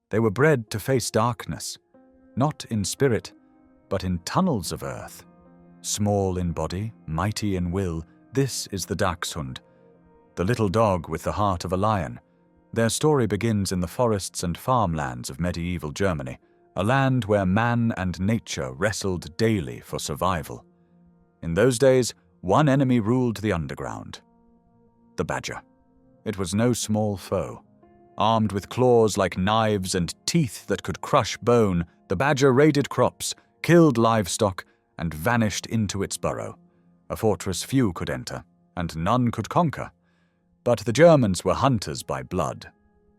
They were bred to face darkness, not in spirit, but in tunnels of earth. Small in body, mighty in will, this is the Dachshund, the little dog with the heart of a lion. Their story begins in the forests and farmlands of medieval Germany, a land where man and nature wrestled daily for survival. In those days, one enemy ruled the underground: the badger. It was no small foe. Armed with claws like knives and teeth that could crush bone, the badger raided crops, killed livestock, and vanished into its burrow, a fortress few could enter, and none could conquer. But the Germans were hunters by blood,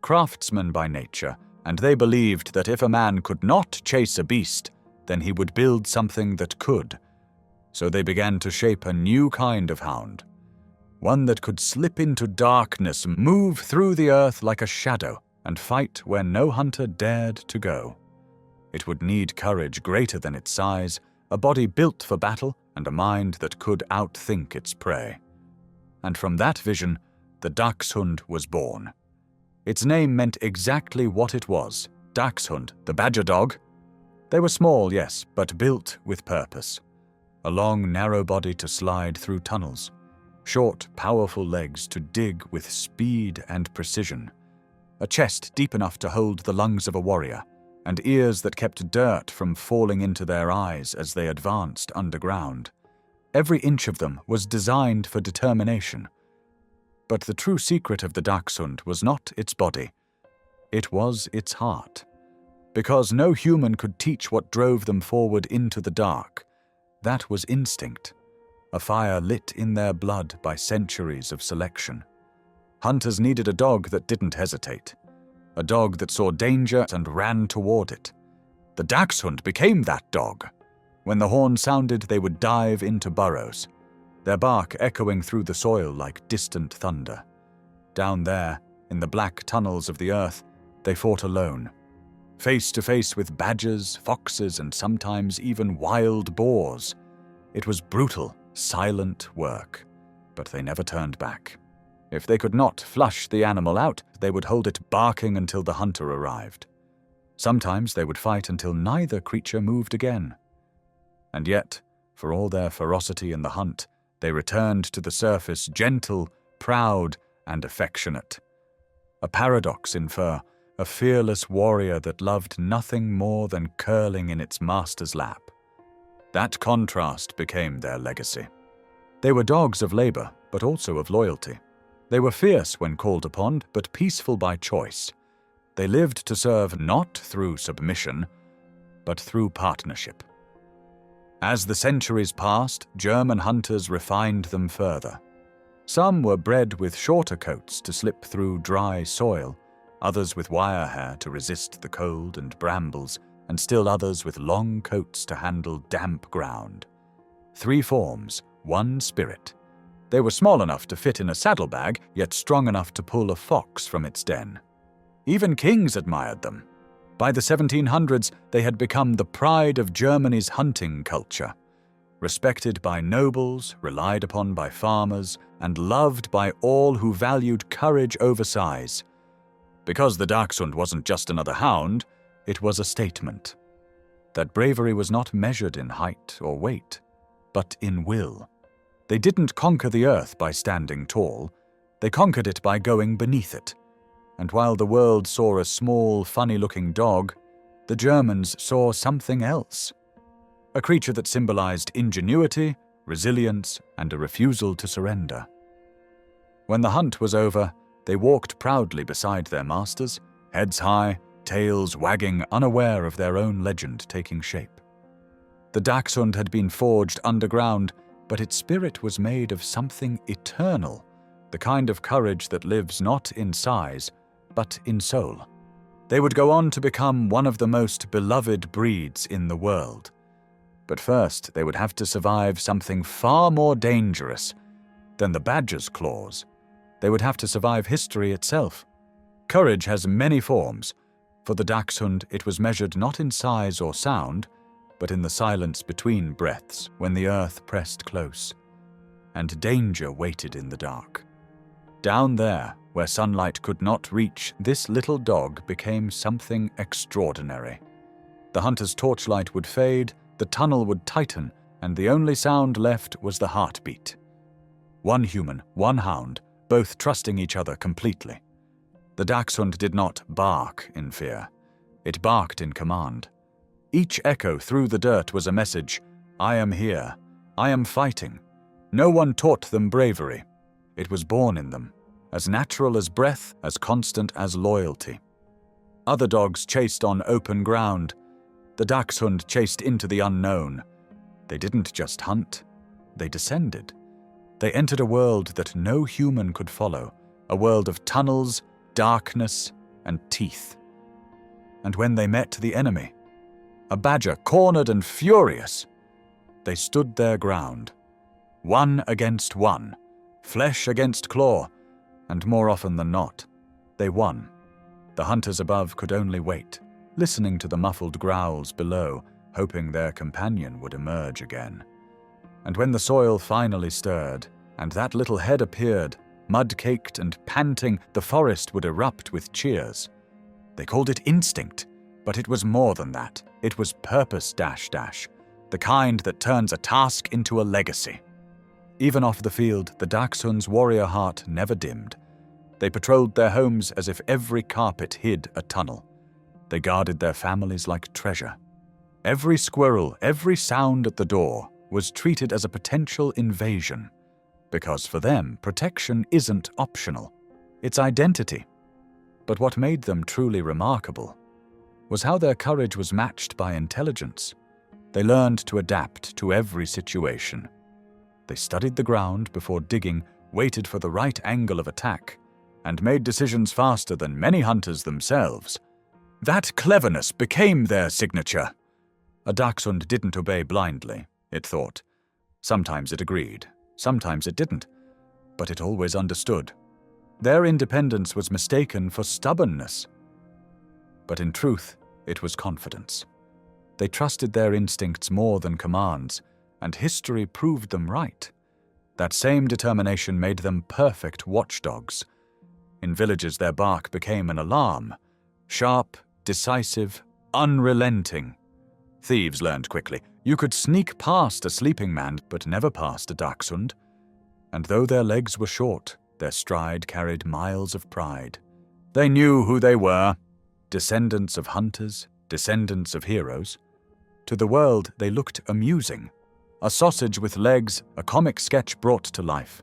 craftsmen by nature, and they believed that if a man could not chase a beast, then he would build something that could. So they began to shape a new kind of hound, one that could slip into darkness, move through the earth like a shadow, and fight where no hunter dared to go. It would need courage greater than its size, a body built for battle, and a mind that could outthink its prey. And from that vision, the Dachshund was born. Its name meant exactly what it was: Dachshund, the badger dog. They were small, yes, but built with purpose. A long, narrow body to slide through tunnels. Short, powerful legs to dig with speed and precision. A chest deep enough to hold the lungs of a warrior, and ears that kept dirt from falling into their eyes as they advanced underground. Every inch of them was designed for determination. But the true secret of the Dachshund was not its body. It was its heart. Because no human could teach what drove them forward into the dark. That was instinct, a fire lit in their blood by centuries of selection. Hunters needed a dog that didn't hesitate, a dog that saw danger and ran toward it. The Dachshund became that dog. When the horn sounded, they would dive into burrows, their bark echoing through the soil like distant thunder. Down there, in the black tunnels of the earth, they fought alone, face to face with badgers, foxes, and sometimes even wild boars. It was brutal, silent work, but they never turned back. If they could not flush the animal out, they would hold it barking until the hunter arrived. Sometimes they would fight until neither creature moved again. And yet, for all their ferocity in the hunt, they returned to the surface gentle, proud, and affectionate. A paradox in fur, a fearless warrior that loved nothing more than curling in its master's lap. That contrast became their legacy. They were dogs of labor, but also of loyalty. They were fierce when called upon, but peaceful by choice. They lived to serve not through submission, but through partnership. As the centuries passed, German hunters refined them further. Some were bred with shorter coats to slip through dry soil, others with wire hair to resist the cold and brambles, and still others with long coats to handle damp ground. 3 forms, 1 spirit. They were small enough to fit in a saddlebag, yet strong enough to pull a fox from its den. Even kings admired them. By the 1700s, they had become the pride of Germany's hunting culture, respected by nobles, relied upon by farmers, and loved by all who valued courage over size. Because the Dachshund wasn't just another hound, it was a statement. That bravery was not measured in height or weight, but in will. They didn't conquer the earth by standing tall, they conquered it by going beneath it. And while the world saw a small, funny-looking dog, the Germans saw something else. A creature that symbolized ingenuity, resilience, and a refusal to surrender. When the hunt was over, they walked proudly beside their masters, heads high, tails wagging, unaware of their own legend taking shape. The Dachshund had been forged underground, but its spirit was made of something eternal, the kind of courage that lives not in size, but in soul. They would go on to become one of the most beloved breeds in the world. But first, they would have to survive something far more dangerous than the badger's claws. They would have to survive history itself. Courage has many forms. For the Dachshund, it was measured not in size or sound, but in the silence between breaths when the earth pressed close, and danger waited in the dark. Down there, where sunlight could not reach, this little dog became something extraordinary. The hunter's torchlight would fade, the tunnel would tighten, and the only sound left was the heartbeat. One human, one hound, both trusting each other completely. The Dachshund did not bark in fear. It barked in command. Each echo through the dirt was a message: I am here. I am fighting. No one taught them bravery. It was born in them, as natural as breath, as constant as loyalty. Other dogs chased on open ground. The Dachshund chased into the unknown. They didn't just hunt. They descended. They entered a world that no human could follow, a world of tunnels, darkness, and teeth. And when they met the enemy, a badger cornered and furious, they stood their ground. One against one, flesh against claw, and more often than not, they won. The hunters above could only wait, listening to the muffled growls below, hoping their companion would emerge again. And when the soil finally stirred, and that little head appeared, mud-caked and panting, the forest would erupt with cheers. They called it instinct, but it was more than that. It was purpose dash, the kind that turns a task into a legacy. Even off the field, the Dachshund's warrior heart never dimmed. They patrolled their homes as if every carpet hid a tunnel. They guarded their families like treasure. Every squirrel, every sound at the door was treated as a potential invasion, because for them, protection isn't optional. It's identity. But what made them truly remarkable was how their courage was matched by intelligence. They learned to adapt to every situation. They studied the ground before digging, waited for the right angle of attack, and made decisions faster than many hunters themselves. That cleverness became their signature. A Dachshund didn't obey blindly, it thought. Sometimes it agreed, sometimes it didn't, but it always understood. Their independence was mistaken for stubbornness. But in truth, it was confidence. They trusted their instincts more than commands, and history proved them right. That same determination made them perfect watchdogs. In villages, their bark became an alarm. Sharp, decisive, unrelenting. Thieves learned quickly. You could sneak past a sleeping man, but never past a Dachshund. And though their legs were short, their stride carried miles of pride. They knew who they were. Descendants of hunters, descendants of heroes. To the world, they looked amusing. A sausage with legs, a comic sketch brought to life.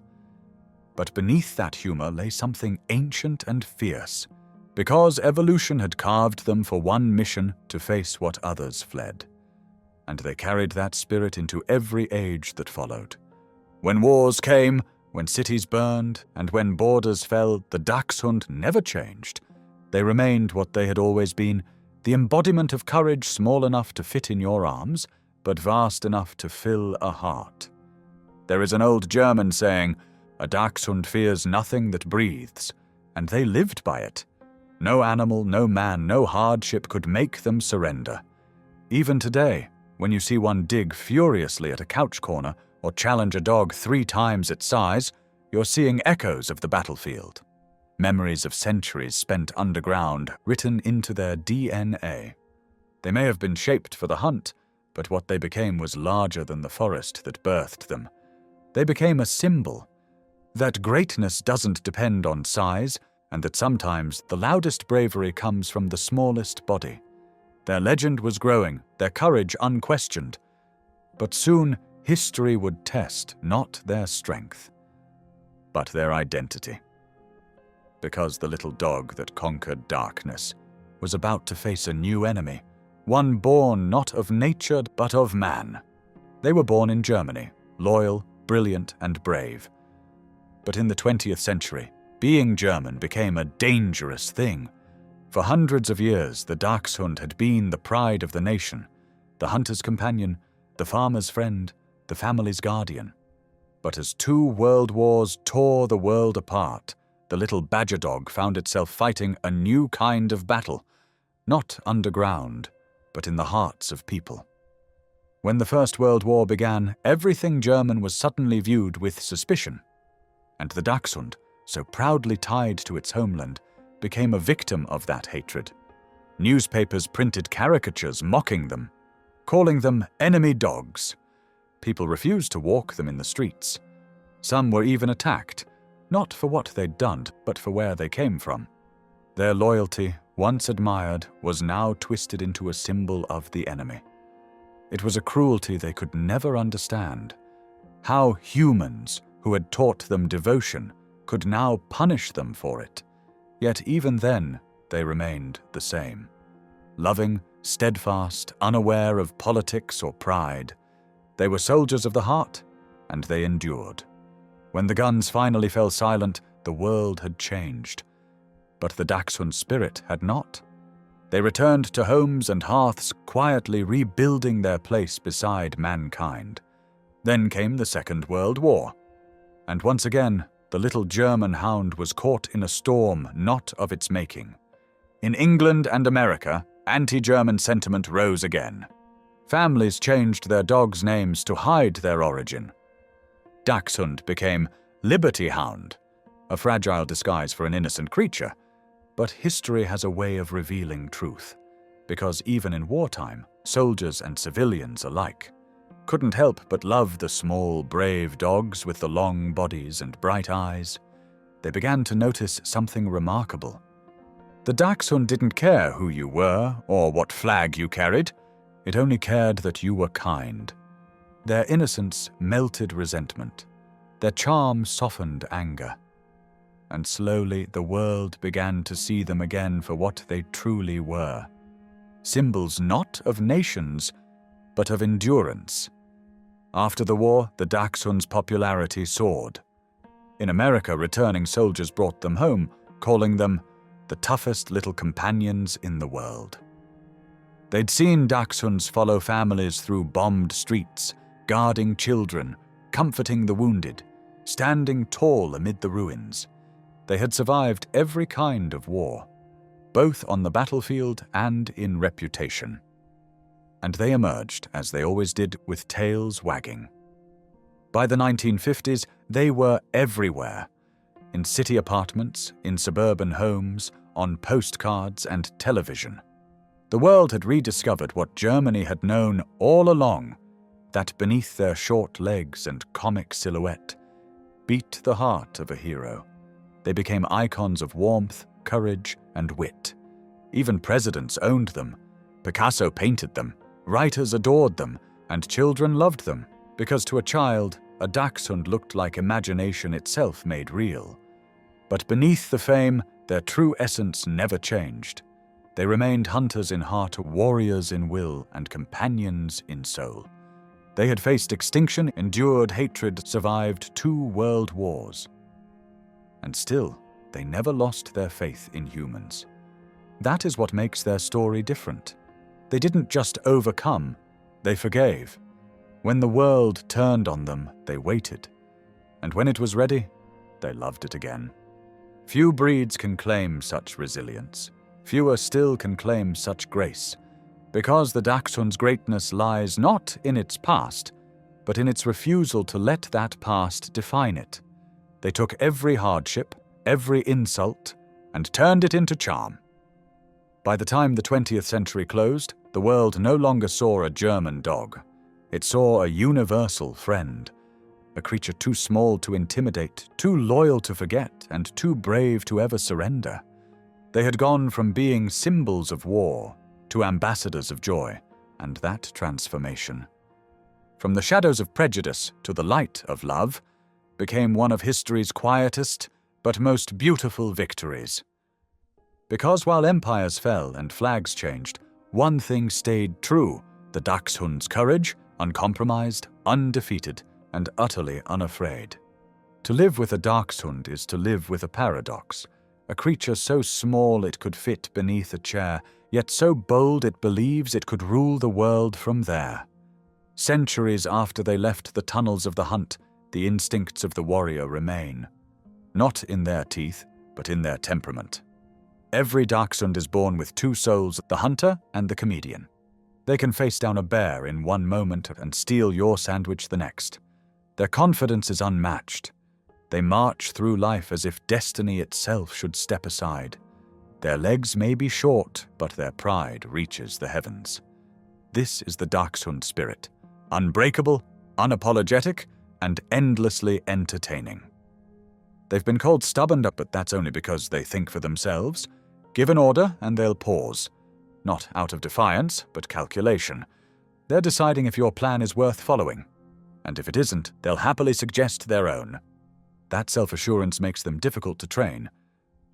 But beneath that humor lay something ancient and fierce, because evolution had carved them for one mission: to face what others fled. And they carried that spirit into every age that followed. When wars came, when cities burned, and when borders fell, the Dachshund never changed. They remained what they had always been, the embodiment of courage small enough to fit in your arms, but vast enough to fill a heart. There is an old German saying, "A Dachshund fears nothing that breathes," and they lived by it. No animal, no man, no hardship could make them surrender. Even today, when you see one dig furiously at a couch corner or challenge a dog 3 times its size, you're seeing echoes of the battlefield. Memories of centuries spent underground, written into their DNA. They may have been shaped for the hunt, but what they became was larger than the forest that birthed them. They became a symbol that greatness doesn't depend on size, and that sometimes the loudest bravery comes from the smallest body. Their legend was growing, their courage unquestioned. But soon, history would test not their strength, but their identity. Because the little dog that conquered darkness was about to face a new enemy, one born not of nature but of man. They were born in Germany, loyal, brilliant, and brave. But in the 20th century, being German became a dangerous thing. For hundreds of years, the Dachshund had been the pride of the nation, the hunter's companion, the farmer's friend, the family's guardian. But as 2 world wars tore the world apart, the little badger dog found itself fighting a new kind of battle, not underground, but in the hearts of people. When the First World War began, everything German was suddenly viewed with suspicion. And the Dachshund, so proudly tied to its homeland, became a victim of that hatred. Newspapers printed caricatures mocking them, calling them enemy dogs. People refused to walk them in the streets. Some were even attacked, not for what they'd done, but for where they came from. Their loyalty, once admired, was now twisted into a symbol of the enemy. It was a cruelty they could never understand. How humans, who had taught them devotion, could now punish them for it. Yet even then, they remained the same. Loving, steadfast, unaware of politics or pride. They were soldiers of the heart, and they endured. When the guns finally fell silent, the world had changed. But the Dachshund spirit had not. They returned to homes and hearths, quietly rebuilding their place beside mankind. Then came the Second World War. And once again, the little German hound was caught in a storm not of its making. In England and America, anti-German sentiment rose again. Families changed their dogs' names to hide their origin. Dachshund became Liberty Hound, a fragile disguise for an innocent creature. But history has a way of revealing truth, because even in wartime, soldiers and civilians alike couldn't help but love the small, brave dogs with the long bodies and bright eyes. They began to notice something remarkable. The Dachshund didn't care who you were or what flag you carried. It only cared that you were kind. Their innocence melted resentment. Their charm softened anger. And slowly the world began to see them again for what they truly were. Symbols not of nations, but of endurance. After the war, the Dachshund's popularity soared. In America, returning soldiers brought them home, calling them the toughest little companions in the world. They'd seen Dachshunds follow families through bombed streets, guarding children, comforting the wounded, standing tall amid the ruins. They had survived every kind of war, both on the battlefield and in reputation. And they emerged, as they always did, with tails wagging. By the 1950s, they were everywhere. In city apartments, in suburban homes, on postcards and television. The world had rediscovered what Germany had known all along, that beneath their short legs and comic silhouette beat the heart of a hero. They became icons of warmth, courage, and wit. Even presidents owned them. Picasso painted them. Writers adored them, and children loved them, because to a child, a Dachshund looked like imagination itself made real. But beneath the fame, their true essence never changed. They remained hunters in heart, warriors in will, and companions in soul. They had faced extinction, endured hatred, survived 2 world wars. And still, they never lost their faith in humans. That is what makes their story different. They didn't just overcome, they forgave. When the world turned on them, they waited. And when it was ready, they loved it again. Few breeds can claim such resilience. Fewer still can claim such grace. Because the Dachshund's greatness lies not in its past, but in its refusal to let that past define it. They took every hardship, every insult, and turned it into charm. By the time the 20th century closed, the world no longer saw a German dog. It saw a universal friend, a creature too small to intimidate, too loyal to forget, and too brave to ever surrender. They had gone from being symbols of war to ambassadors of joy, and that transformation, from the shadows of prejudice to the light of love, became one of history's quietest but most beautiful victories. Because while empires fell and flags changed, one thing stayed true: the Dachshund's courage, uncompromised, undefeated, and utterly unafraid. To live with a Dachshund is to live with a paradox, a creature so small it could fit beneath a chair, yet so bold it believes it could rule the world from there. Centuries after they left the tunnels of the hunt, the instincts of the warrior remain, not in their teeth, but in their temperament. Every Dachshund is born with 2 souls, the hunter and the comedian. They can face down a bear in one moment and steal your sandwich the next. Their confidence is unmatched. They march through life as if destiny itself should step aside. Their legs may be short, but their pride reaches the heavens. This is the Dachshund spirit, unbreakable, unapologetic, and endlessly entertaining. They've been called stubborn, but that's only because they think for themselves. Give an order and they'll pause. Not out of defiance, but calculation. They're deciding if your plan is worth following. And if it isn't, they'll happily suggest their own. That self-assurance makes them difficult to train,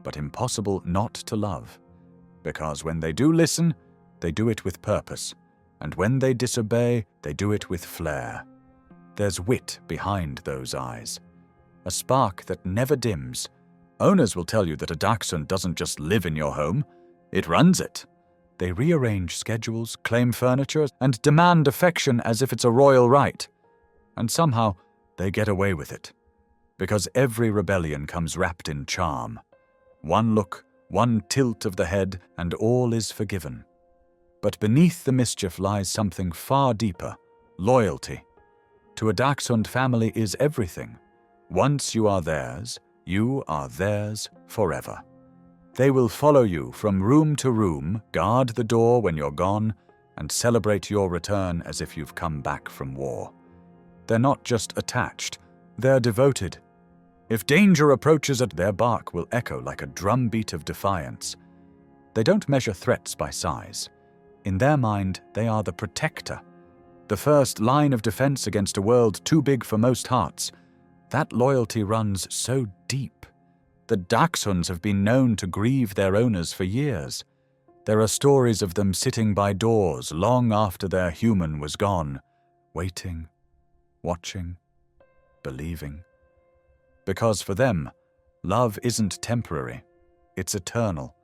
but impossible not to love. Because when they do listen, they do it with purpose. And when they disobey, they do it with flair. There's wit behind those eyes. A spark that never dims. Owners will tell you that a Dachshund doesn't just live in your home, it runs it. They rearrange schedules, claim furniture, and demand affection as if it's a royal right. And somehow, they get away with it. Because every rebellion comes wrapped in charm. One look, one tilt of the head, and all is forgiven. But beneath the mischief lies something far deeper, loyalty. To a Dachshund, family is everything. Once you are theirs forever. They will follow you from room to room, guard the door when you're gone, and celebrate your return as if you've come back from war. They're not just attached, they're devoted. If danger approaches, their bark will echo like a drumbeat of defiance. They don't measure threats by size. In their mind, they are the protector. The first line of defense against a world too big for most hearts. That loyalty runs so deep. The Dachshunds have been known to grieve their owners for years. There are stories of them sitting by doors long after their human was gone, waiting, watching, believing. Because for them, love isn't temporary, it's eternal.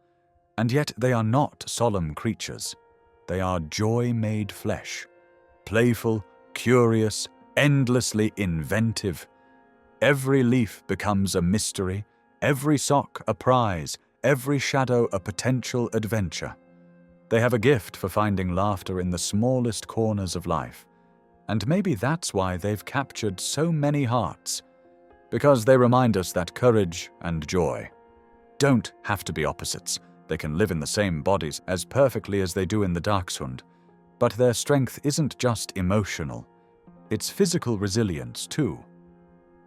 And yet they are not solemn creatures. They are joy made flesh, playful, curious, endlessly inventive. Every leaf becomes a mystery, every sock a prize, every shadow a potential adventure. They have a gift for finding laughter in the smallest corners of life. And maybe that's why they've captured so many hearts. Because they remind us that courage and joy don't have to be opposites. They can live in the same bodies as perfectly as they do in the Dachshund. But their strength isn't just emotional. It's physical resilience, too.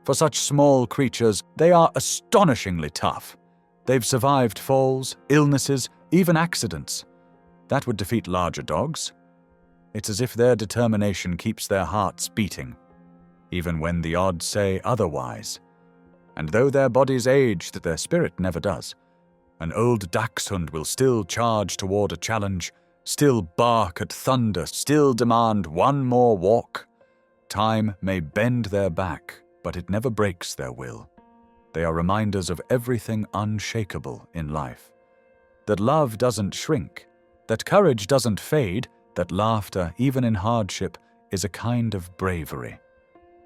For such small creatures, they are astonishingly tough. They've survived falls, illnesses, even accidents. That would defeat larger dogs. It's as if their determination keeps their hearts beating, even when the odds say otherwise. And though their bodies age, their spirit never does. An old Dachshund will still charge toward a challenge, still bark at thunder, still demand one more walk. Time may bend their back, but it never breaks their will. They are reminders of everything unshakable in life. That love doesn't shrink, that courage doesn't fade, that laughter, even in hardship, is a kind of bravery.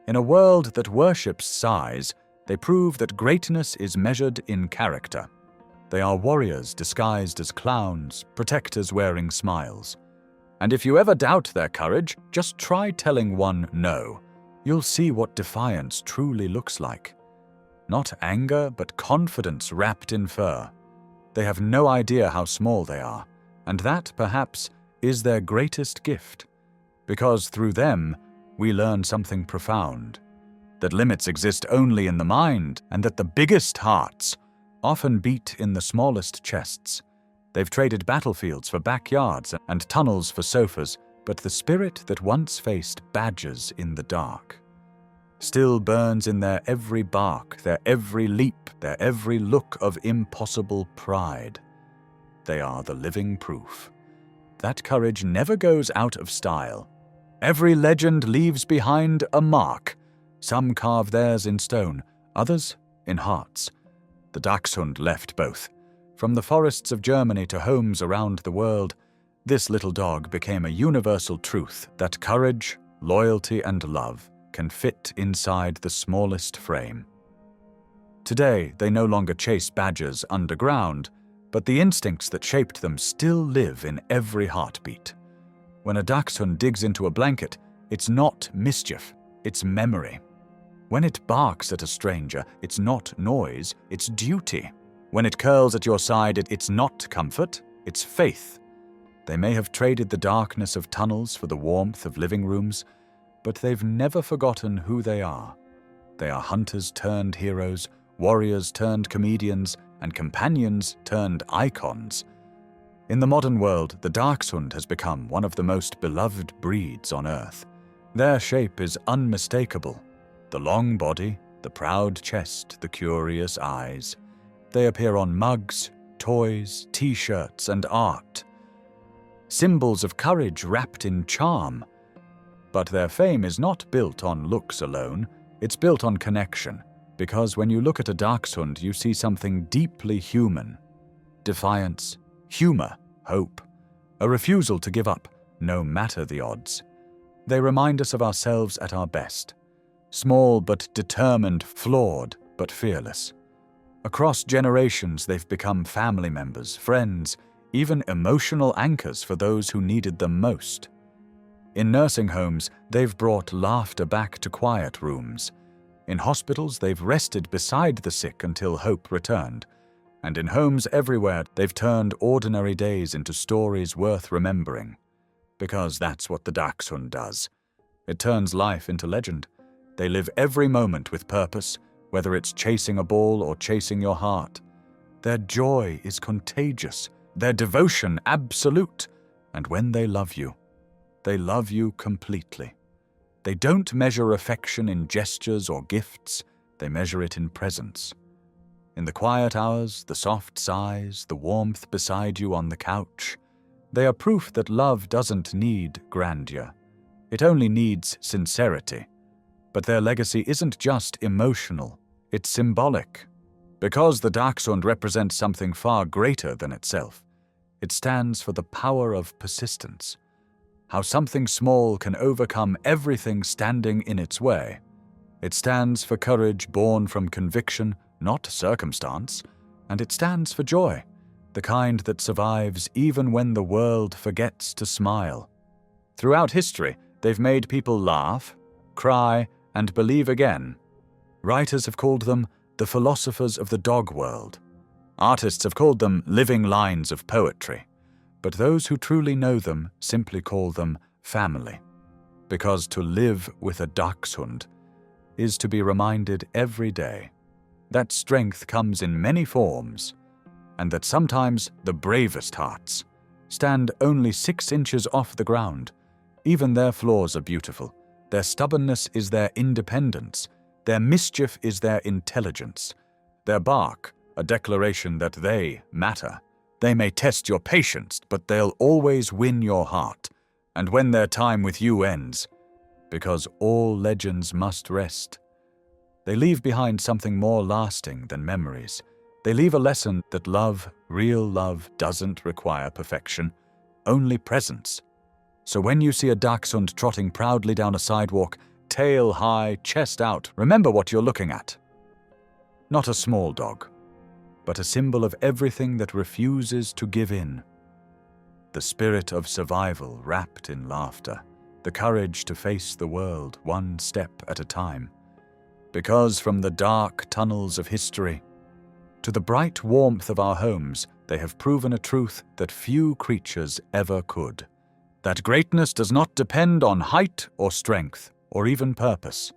In a world that worships size, they prove that greatness is measured in character. They are warriors disguised as clowns, protectors wearing smiles. And if you ever doubt their courage, just try telling one no. You'll see what defiance truly looks like. Not anger, but confidence wrapped in fur. They have no idea how small they are, and that, perhaps, is their greatest gift. Because through them, we learn something profound. That limits exist only in the mind, and that the biggest hearts often beat in the smallest chests. They've traded battlefields for backyards and tunnels for sofas, but the spirit that once faced badgers in the dark still burns in their every bark, their every leap, their every look of impossible pride. They are the living proof. That courage never goes out of style. Every legend leaves behind a mark. Some carve theirs in stone, others in hearts. The Dachshund left both. From the forests of Germany to homes around the world, this little dog became a universal truth that courage, loyalty, and love can fit inside the smallest frame. Today, they no longer chase badgers underground, but the instincts that shaped them still live in every heartbeat. When a Dachshund digs into a blanket, it's not mischief, it's memory. When it barks at a stranger, it's not noise, it's duty. When it curls at your side, it's not comfort, it's faith. They may have traded the darkness of tunnels for the warmth of living rooms, but they've never forgotten who they are. They are hunters turned heroes, warriors turned comedians, and companions turned icons. In the modern world, the Dachshund has become one of the most beloved breeds on Earth. Their shape is unmistakable. The long body, the proud chest, the curious eyes. They appear on mugs, toys, t-shirts, and art. Symbols of courage wrapped in charm. But their fame is not built on looks alone, it's built on connection, because when you look at a Dachshund, you see something deeply human. Defiance, humor, hope, a refusal to give up, no matter the odds. They remind us of ourselves at our best. Small but determined, flawed but fearless. Across generations, they've become family members, friends, even emotional anchors for those who needed them most. In nursing homes, they've brought laughter back to quiet rooms. In hospitals, they've rested beside the sick until hope returned. And in homes everywhere, they've turned ordinary days into stories worth remembering. Because that's what the Dachshund does. It turns life into legend. They live every moment with purpose, whether it's chasing a ball or chasing your heart. Their joy is contagious, their devotion absolute, and when they love you completely. They don't measure affection in gestures or gifts, they measure it in presence. In the quiet hours, the soft sighs, the warmth beside you on the couch, they are proof that love doesn't need grandeur. It only needs sincerity. But their legacy isn't just emotional, it's symbolic. Because the Dachshund represents something far greater than itself. It stands for the power of persistence. How something small can overcome everything standing in its way. It stands for courage born from conviction, not circumstance, and it stands for joy, the kind that survives even when the world forgets to smile. Throughout history, they've made people laugh, cry, and believe again. Writers have called them the philosophers of the dog world. Artists have called them living lines of poetry. But those who truly know them simply call them family. Because to live with a Dachshund is to be reminded every day that strength comes in many forms, and that sometimes the bravest hearts stand only 6 inches off the ground. Even their flaws are beautiful. Their stubbornness is their independence. Their mischief is their intelligence. Their bark, a declaration that they matter. They may test your patience, but they'll always win your heart. And when their time with you ends, because all legends must rest, they leave behind something more lasting than memories. They leave a lesson that love, real love, doesn't require perfection, only presence. So when you see a Dachshund trotting proudly down a sidewalk, tail high, chest out, remember what you're looking at. Not a small dog, but a symbol of everything that refuses to give in. The spirit of survival wrapped in laughter, the courage to face the world one step at a time. Because from the dark tunnels of history to the bright warmth of our homes, they have proven a truth that few creatures ever could. That greatness does not depend on height or strength, or even purpose.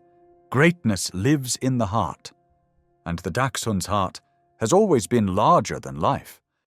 Greatness lives in the heart, and the Dachshund's heart has always been larger than life.